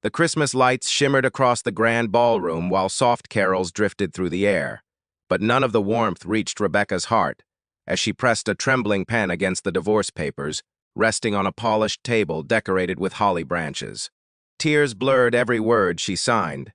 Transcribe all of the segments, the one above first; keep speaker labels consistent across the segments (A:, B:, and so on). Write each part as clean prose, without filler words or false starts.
A: The Christmas lights shimmered across the grand ballroom while soft carols drifted through the air. But none of the warmth reached Rebecca's heart as she pressed a trembling pen against the divorce papers, resting on a polished table decorated with holly branches. Tears blurred every word she signed,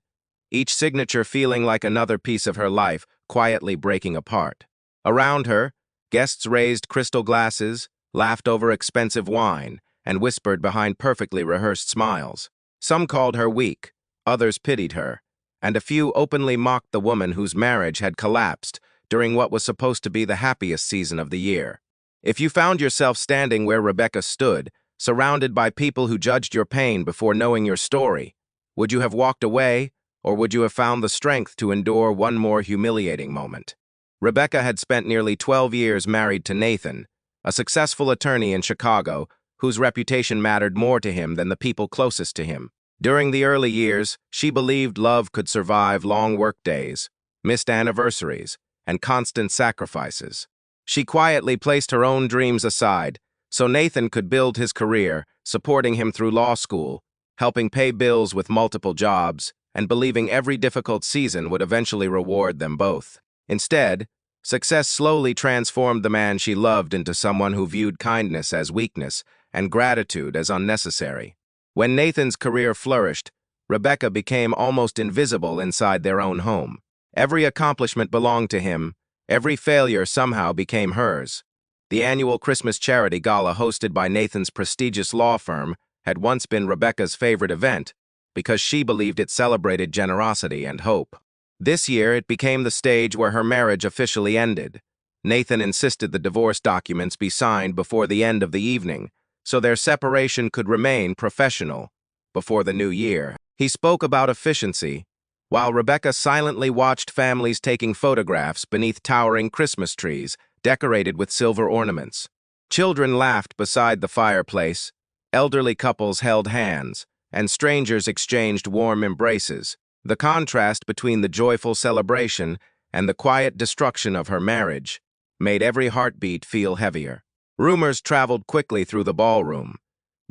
A: each signature feeling like another piece of her life quietly breaking apart. Around her, guests raised crystal glasses, laughed over expensive wine, and whispered behind perfectly rehearsed smiles. Some called her weak, others pitied her, and a few openly mocked the woman whose marriage had collapsed during what was supposed to be the happiest season of the year. If you found yourself standing where Rebecca stood, surrounded by people who judged your pain before knowing your story, would you have walked away, or would you have found the strength to endure one more humiliating moment? Rebecca had spent nearly 12 years married to Nathan, a successful attorney in Chicago whose reputation mattered more to him than the people closest to him. During the early years, she believed love could survive long workdays, missed anniversaries, and constant sacrifices. She quietly placed her own dreams aside so Nathan could build his career, supporting him through law school, helping pay bills with multiple jobs, and believing every difficult season would eventually reward them both. Instead, success slowly transformed the man she loved into someone who viewed kindness as weakness and gratitude as unnecessary. When Nathan's career flourished, Rebecca became almost invisible inside their own home. Every accomplishment belonged to him, every failure somehow became hers. The annual Christmas charity gala hosted by Nathan's prestigious law firm had once been Rebecca's favorite event because she believed it celebrated generosity and hope. This year, it became the stage where her marriage officially ended. Nathan insisted the divorce documents be signed before the end of the evening, so their separation could remain professional before the new year. He spoke about efficiency, while Rebecca silently watched families taking photographs beneath towering Christmas trees decorated with silver ornaments. Children laughed beside the fireplace, elderly couples held hands, and strangers exchanged warm embraces. The contrast between the joyful celebration and the quiet destruction of her marriage made every heartbeat feel heavier. Rumors traveled quickly through the ballroom.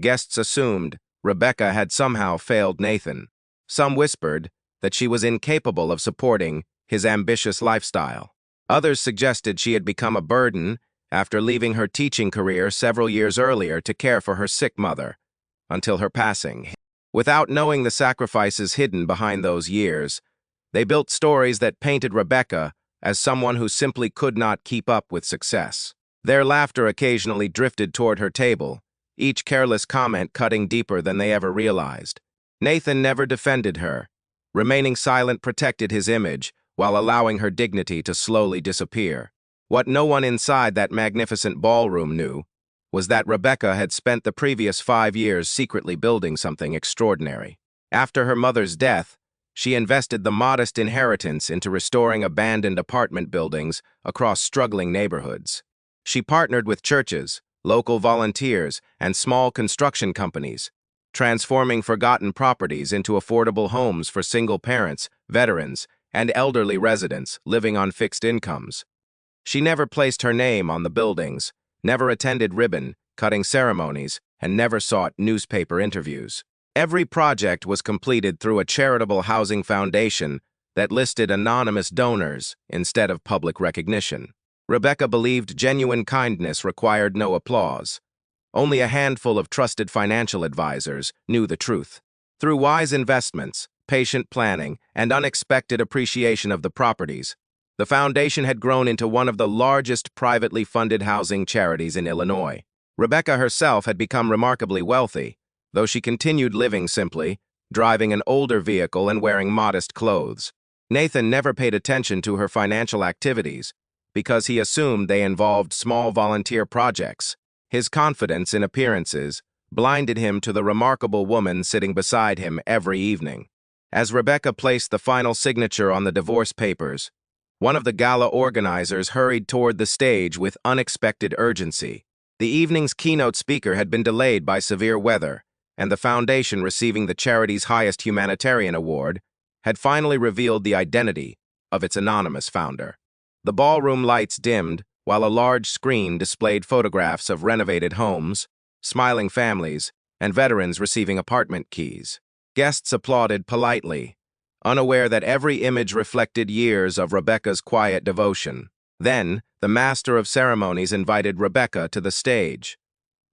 A: Guests assumed Rebecca had somehow failed Nathan. Some whispered that she was incapable of supporting his ambitious lifestyle. Others suggested she had become a burden after leaving her teaching career several years earlier to care for her sick mother until her passing. Without knowing the sacrifices hidden behind those years, they built stories that painted Rebecca as someone who simply could not keep up with success. Their laughter occasionally drifted toward her table, each careless comment cutting deeper than they ever realized. Nathan never defended her. Remaining silent protected his image while allowing her dignity to slowly disappear. What no one inside that magnificent ballroom knew was that Rebecca had spent the previous 5 years secretly building something extraordinary. After her mother's death, she invested the modest inheritance into restoring abandoned apartment buildings across struggling neighborhoods. She partnered with churches, local volunteers, and small construction companies, transforming forgotten properties into affordable homes for single parents, veterans, and elderly residents living on fixed incomes. She never placed her name on the buildings, never attended ribbon-cutting ceremonies, and never sought newspaper interviews. Every project was completed through a charitable housing foundation that listed anonymous donors instead of public recognition. Rebecca believed genuine kindness required no applause. Only a handful of trusted financial advisors knew the truth. Through wise investments, patient planning, and unexpected appreciation of the properties, the foundation had grown into one of the largest privately funded housing charities in Illinois. Rebecca herself had become remarkably wealthy, though she continued living simply, driving an older vehicle and wearing modest clothes. Nathan never paid attention to her financial activities because he assumed they involved small volunteer projects. His confidence in appearances blinded him to the remarkable woman sitting beside him every evening. As Rebecca placed the final signature on the divorce papers, one of the gala organizers hurried toward the stage with unexpected urgency. The evening's keynote speaker had been delayed by severe weather, and the foundation receiving the charity's highest humanitarian award had finally revealed the identity of its anonymous founder. The ballroom lights dimmed, while a large screen displayed photographs of renovated homes, smiling families, and veterans receiving apartment keys. Guests applauded politely, unaware that every image reflected years of Rebecca's quiet devotion. Then, the master of ceremonies invited Rebecca to the stage.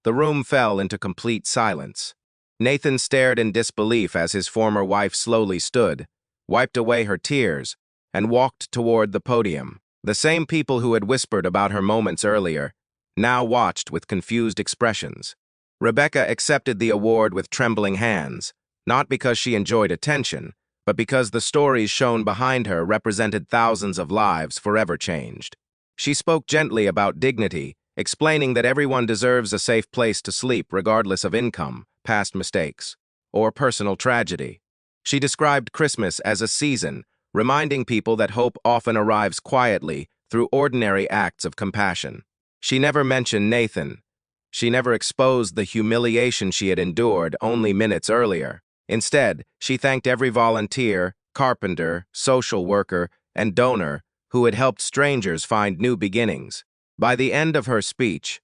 A: The room fell into complete silence. Nathan stared in disbelief as his former wife slowly stood, wiped away her tears, and walked toward the podium. The same people who had whispered about her moments earlier now watched with confused expressions. Rebecca accepted the award with trembling hands, not because she enjoyed attention, but because the stories shown behind her represented thousands of lives forever changed. She spoke gently about dignity, explaining that everyone deserves a safe place to sleep regardless of income, past mistakes, or personal tragedy. She described Christmas as a season, reminding people that hope often arrives quietly through ordinary acts of compassion. She never mentioned Nathan. She never exposed the humiliation she had endured only minutes earlier. Instead, she thanked every volunteer, carpenter, social worker, and donor who had helped strangers find new beginnings. By the end of her speech,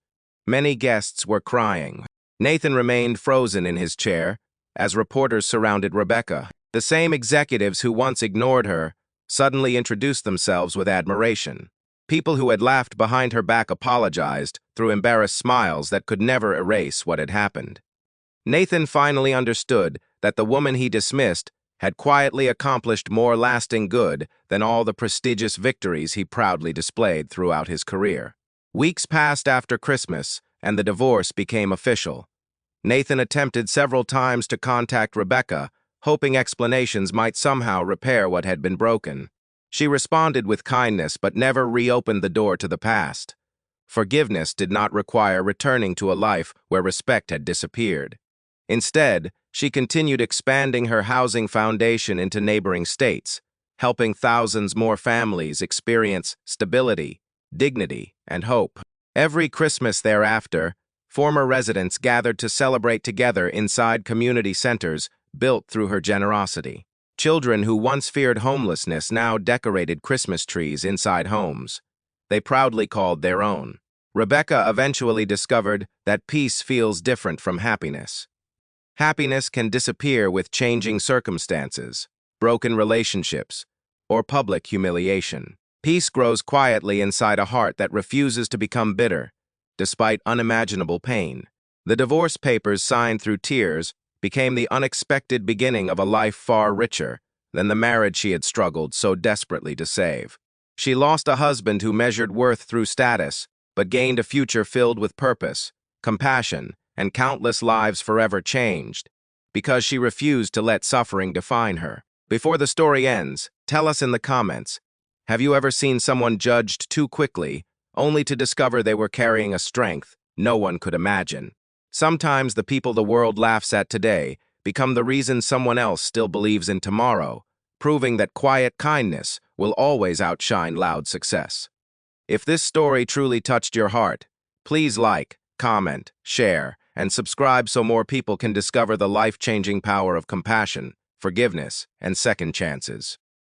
A: many guests were crying. Nathan remained frozen in his chair as reporters surrounded Rebecca. The same executives who once ignored her suddenly introduced themselves with admiration. People who had laughed behind her back apologized through embarrassed smiles that could never erase what had happened. Nathan finally understood that the woman he dismissed had quietly accomplished more lasting good than all the prestigious victories he proudly displayed throughout his career. Weeks passed after Christmas, and the divorce became official. Nathan attempted several times to contact Rebecca, hoping explanations might somehow repair what had been broken. She responded with kindness but never reopened the door to the past. Forgiveness did not require returning to a life where respect had disappeared. Instead, she continued expanding her housing foundation into neighboring states, helping thousands more families experience stability, dignity, and hope. Every Christmas thereafter, former residents gathered to celebrate together inside community centers built through her generosity. Children who once feared homelessness now decorated Christmas trees inside homes they proudly called their own. Rebecca eventually discovered that peace feels different from happiness. Happiness can disappear with changing circumstances, broken relationships, or public humiliation. Peace grows quietly inside a heart that refuses to become bitter, despite unimaginable pain. The divorce papers signed through tears became the unexpected beginning of a life far richer than the marriage she had struggled so desperately to save. She lost a husband who measured worth through status, but gained a future filled with purpose, compassion, and countless lives forever changed, because she refused to let suffering define her. Before the story ends, tell us in the comments, have you ever seen someone judged too quickly, only to discover they were carrying a strength no one could imagine? Sometimes the people the world laughs at today become the reason someone else still believes in tomorrow, proving that quiet kindness will always outshine loud success. If this story truly touched your heart, please like, comment, share, and subscribe so more people can discover the life-changing power of compassion, forgiveness, and second chances.